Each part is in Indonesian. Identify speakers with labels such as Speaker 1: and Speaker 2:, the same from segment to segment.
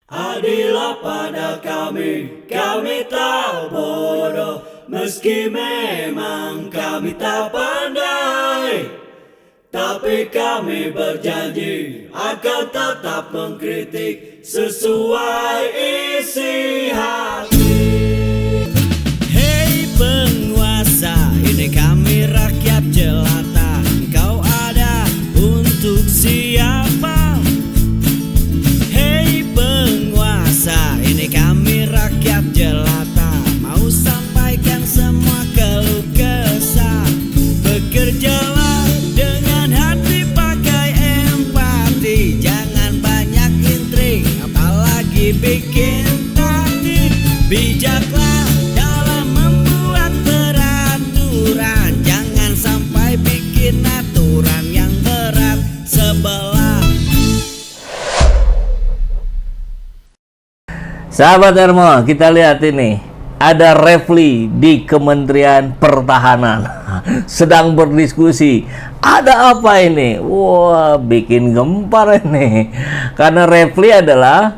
Speaker 1: Adillah pada kami tak bodoh, meski memang kami tak pandai. Tapi kami berjanji akan tetap mengkritik sesuai isi hati.
Speaker 2: Hei penguasa, ini kami rakyat jelata. Engkau ada untuk siapa? Hei penguasa, ini kami rakyat jelata. Mau sampaikan semua keluh kesah. Bekerjalah dengan hati, pakai empati. Jangan banyak intrik, apalagi bikin taktik. Bijaklah dalam membuat peraturan. Jangan sampai bikin aturan yang berat sebelah.
Speaker 3: Sahabat Ermo, kita lihat ini. Ada Refli di Kementerian Pertahanan sedang berdiskusi. Ada apa ini? Wah, bikin gempar ini. Karena Refli adalah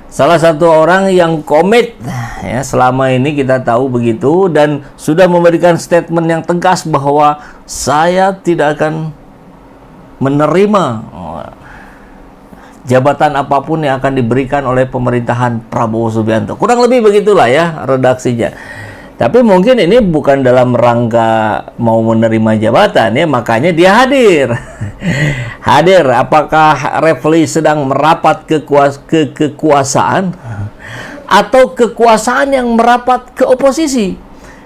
Speaker 3: salah satu orang yang komit ya, selama ini kita tahu begitu, dan sudah memberikan statement yang tegas bahwa saya tidak akan menerima jabatan apapun yang akan diberikan oleh pemerintahan Prabowo Subianto. Kurang lebih begitulah ya redaksinya. Tapi mungkin ini bukan dalam rangka mau menerima jabatan ya, makanya dia hadir. Hadir, apakah Refli sedang merapat ke kekuasaan atau kekuasaan yang merapat ke oposisi?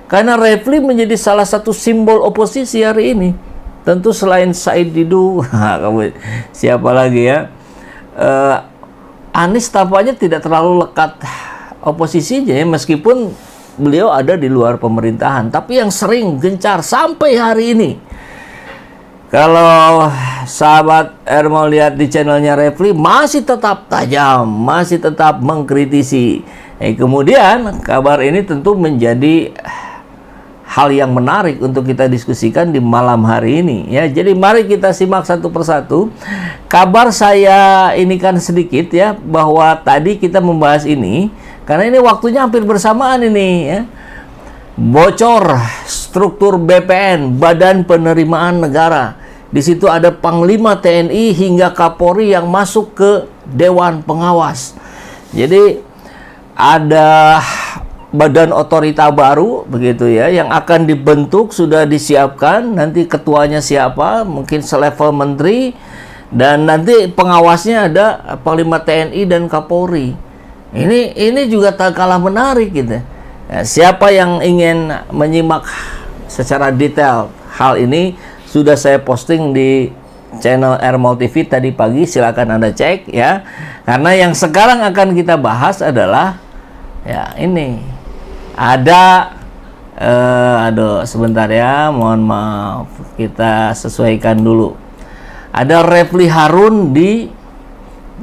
Speaker 3: Karena Refli menjadi salah satu simbol oposisi hari ini. Tentu selain Said Didu, siapa lagi ya? Anies tampaknya tidak terlalu lekat oposisinya ya, meskipun beliau ada di luar pemerintahan, tapi yang sering gencar sampai hari ini. Kalau sahabat Ermo lihat di channelnya Refli, masih tetap tajam, masih tetap mengkritisi. Kemudian kabar ini tentu menjadi hal yang menarik untuk kita diskusikan di malam hari ini ya. Jadi mari kita simak satu persatu. Kabar saya ini kan sedikit ya, bahwa tadi kita membahas ini karena ini waktunya hampir bersamaan ini ya. Bocor struktur BPN, Badan Penerimaan Negara. Di situ ada Panglima TNI hingga Kapolri yang masuk ke Dewan Pengawas. Jadi ada badan otorita baru begitu ya, yang akan dibentuk, sudah disiapkan. Nanti ketuanya siapa, mungkin selevel menteri, dan nanti pengawasnya ada Panglima TNI dan Kapolri. Ini juga tak kalah menarik gitu. Ya, siapa yang ingin menyimak secara detail hal ini sudah saya posting di channel Ermo TV tadi pagi, silakan Anda cek ya. Karena yang sekarang akan kita bahas adalah ya ini. Ada aduh sebentar ya, mohon maaf, kita sesuaikan dulu. Ada Refli Harun di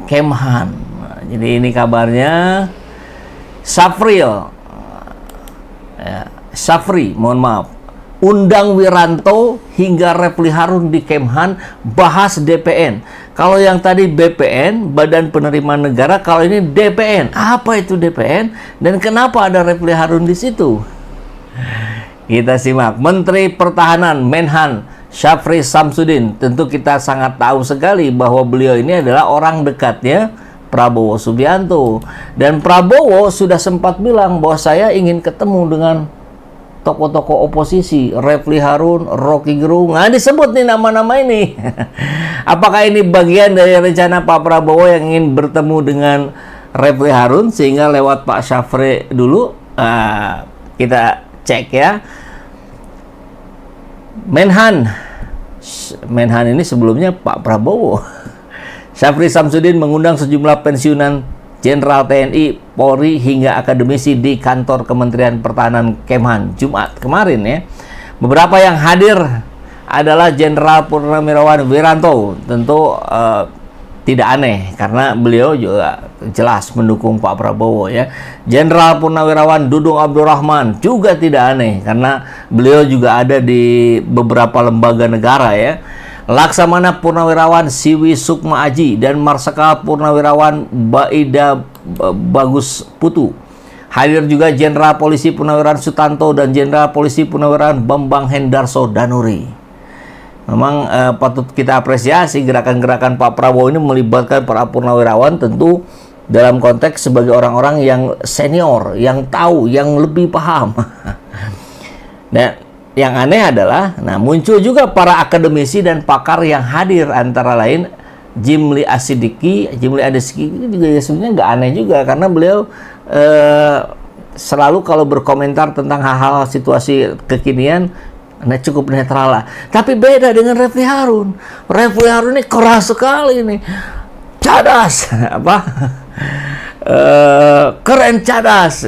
Speaker 3: Kemhan. Jadi ini kabarnya Syafri, mohon maaf, undang Wiranto hingga Refli Harun di Kemhan bahas DPN. Kalau yang tadi BPN, Badan Penerimaan Negara, kalau ini DPN. Apa itu DPN dan kenapa ada Refli Harun di situ? Kita simak. Menteri Pertahanan Menhan Syafri Samsudin. Tentu kita sangat tahu sekali bahwa beliau ini adalah orang dekatnya Prabowo Subianto. Dan Prabowo sudah sempat bilang bahwa saya ingin ketemu dengan tokoh-tokoh oposisi, Refli Harun, Rocky Gerung. Nah, disebut nih nama-nama ini. Apakah ini bagian dari rencana Pak Prabowo yang ingin bertemu dengan Refli Harun sehingga lewat Pak Syafri dulu? Kita cek ya. Menhan ini sebelumnya Pak Prabowo. Syafri Samsudin mengundang sejumlah pensiunan Jenderal TNI, Polri hingga akademisi di kantor Kementerian Pertahanan Kemhan Jumat kemarin ya. Beberapa yang hadir adalah Jenderal Purnawirawan Wiranto. Tentu tidak aneh karena beliau juga jelas mendukung Pak Prabowo ya. Jenderal Purnawirawan Dudung Abdurrahman juga tidak aneh karena beliau juga ada di beberapa lembaga negara ya. Laksamana Purnawirawan Siwi Sukma Aji dan Marsikal Purnawirawan Baida Bagus Putu. Hadir juga Jenderal Polisi Purnawirawan Sutanto dan Jenderal Polisi Purnawirawan Bambang Hendarso Danuri. Memang patut kita apresiasi gerakan-gerakan Pak Prabowo ini melibatkan para purnawirawan, tentu dalam konteks sebagai orang-orang yang senior, yang tahu, yang lebih paham. Nah, yang aneh adalah, muncul juga para akademisi dan pakar yang hadir, antara lain Jimli Asidiki. Jimli Asidiki juga ya sebenarnya nggak aneh juga, karena beliau selalu kalau berkomentar tentang hal-hal situasi kekinian, cukup netral lah. Tapi beda dengan Refli Harun. Refli Harun ini keras sekali nih, cadas, keren, cadas.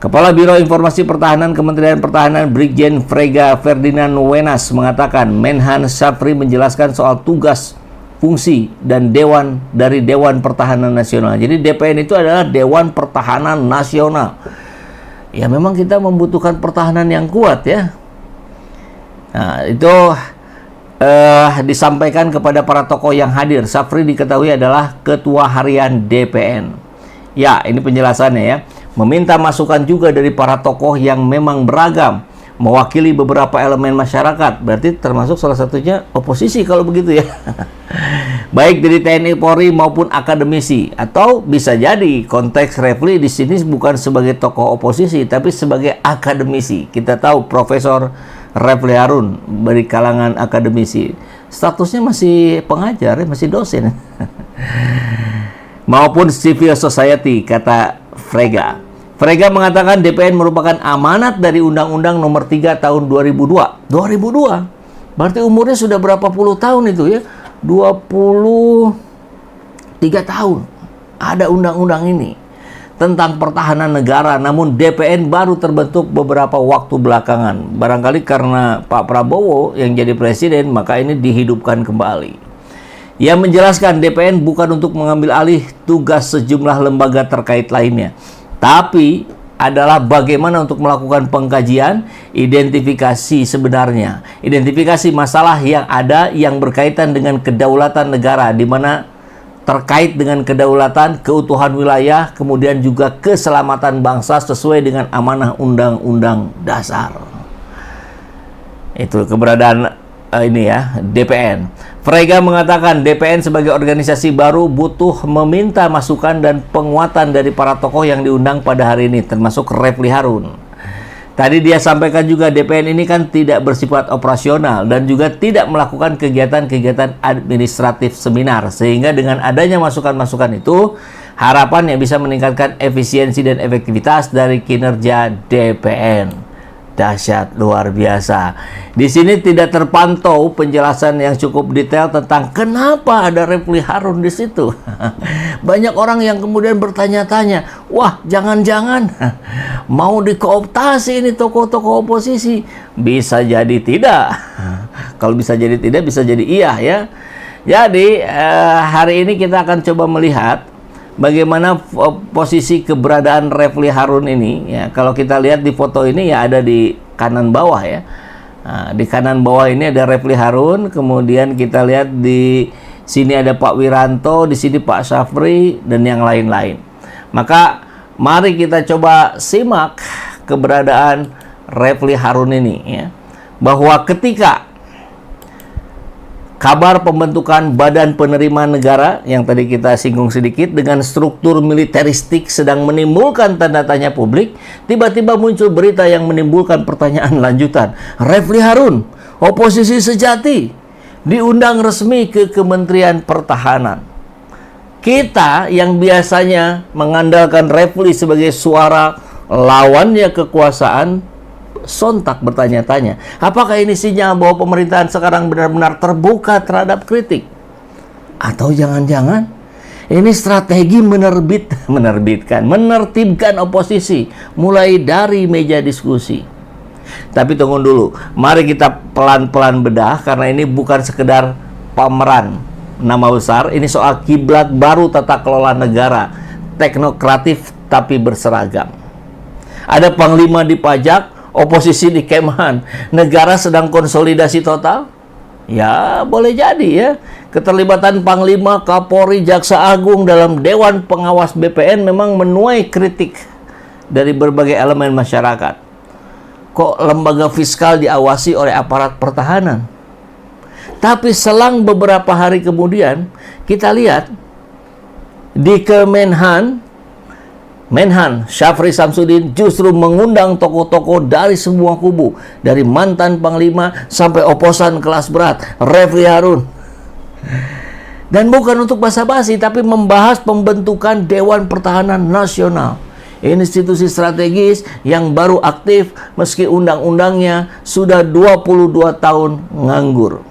Speaker 3: Kepala Biro Informasi Pertahanan Kementerian Pertahanan Brigjen Frega Ferdinand Wenas mengatakan Menhan Syafri menjelaskan soal tugas, fungsi, dan Dewan dari Dewan Pertahanan Nasional. Jadi DPN itu adalah Dewan Pertahanan Nasional. Ya memang kita membutuhkan pertahanan yang kuat ya. Nah itu disampaikan kepada para tokoh yang hadir. Syafri diketahui adalah Ketua Harian DPN. Ya ini penjelasannya ya. Meminta masukan juga dari para tokoh yang memang beragam, mewakili beberapa elemen masyarakat. Berarti termasuk salah satunya oposisi kalau begitu ya. Baik dari TNI Polri maupun akademisi, atau bisa jadi konteks Refli di sini bukan sebagai tokoh oposisi tapi sebagai akademisi. Kita tahu Profesor Refli Harun dari kalangan akademisi, statusnya masih pengajar, masih dosen. Maupun civil society, kata Frega. Frega mengatakan DPN merupakan amanat dari Undang-Undang Nomor 3 Tahun 2002. 2002. Berarti umurnya sudah berapa puluh tahun itu ya? 23 tahun ada undang-undang ini tentang pertahanan negara, namun DPN baru terbentuk beberapa waktu belakangan. Barangkali karena Pak Prabowo yang jadi presiden, maka ini dihidupkan kembali. Ia menjelaskan DPN bukan untuk mengambil alih tugas sejumlah lembaga terkait lainnya, tapi adalah bagaimana untuk melakukan pengkajian, identifikasi sebenarnya, identifikasi masalah yang ada yang berkaitan dengan kedaulatan negara, di mana terkait dengan kedaulatan, keutuhan wilayah, kemudian juga keselamatan bangsa sesuai dengan amanah Undang-Undang Dasar. Itu keberadaan ini ya, DPN. Frega mengatakan DPN sebagai organisasi baru butuh meminta masukan dan penguatan dari para tokoh yang diundang pada hari ini, termasuk Refli Harun. Tadi dia sampaikan juga DPN ini kan tidak bersifat operasional dan juga tidak melakukan kegiatan-kegiatan administratif seminar, sehingga dengan adanya masukan-masukan itu harapannya bisa meningkatkan efisiensi dan efektivitas dari kinerja DPN. Dahsyat, luar biasa. Di sini tidak terpantau penjelasan yang cukup detail tentang kenapa ada Refli Harun di situ. Banyak orang yang kemudian bertanya-tanya, wah jangan-jangan mau dikooptasi ini tokoh-tokoh oposisi. Bisa jadi tidak. Kalau bisa jadi tidak, bisa jadi iya ya. Jadi hari ini kita akan coba melihat bagaimana posisi keberadaan Refli Harun ini ya. Kalau kita lihat di foto ini ya, ada di kanan bawah ya. Nah, di kanan bawah ini ada Refli Harun, kemudian kita lihat di sini ada Pak Wiranto, di sini Pak Syafri dan yang lain-lain. Maka mari kita coba simak keberadaan Refli Harun ini ya. Bahwa ketika kabar pembentukan Badan Penerimaan Negara yang tadi kita singgung sedikit dengan struktur militeristik sedang menimbulkan tanda tanya publik, tiba-tiba muncul berita yang menimbulkan pertanyaan lanjutan. Refli Harun, oposisi sejati, diundang resmi ke Kementerian Pertahanan. Kita yang biasanya mengandalkan Refli sebagai suara lawannya kekuasaan, sontak bertanya-tanya, apakah ini sinyal bahwa pemerintahan sekarang benar-benar terbuka terhadap kritik? Atau jangan-jangan ini strategi menertibkan oposisi mulai dari meja diskusi? Tapi tunggu dulu, mari kita pelan-pelan bedah, karena ini bukan sekedar pameran nama besar, ini soal kiblat baru tata kelola negara, teknokratif tapi berseragam. Ada panglima di pajak, oposisi di Kemhan. Negara sedang konsolidasi total. Ya, boleh jadi ya. Keterlibatan Panglima, Kapolri, Jaksa Agung dalam Dewan Pengawas BPN memang menuai kritik dari berbagai elemen masyarakat. Kok lembaga fiskal diawasi oleh aparat pertahanan? Tapi selang beberapa hari kemudian, kita lihat di Menhan Syafri Samsudin justru mengundang tokoh-tokoh dari semua kubu, dari mantan Panglima sampai oposan kelas berat, Refli Harun. Dan bukan untuk basa-basi, tapi membahas pembentukan Dewan Pertahanan Nasional, institusi strategis yang baru aktif meski undang-undangnya sudah 22 tahun nganggur.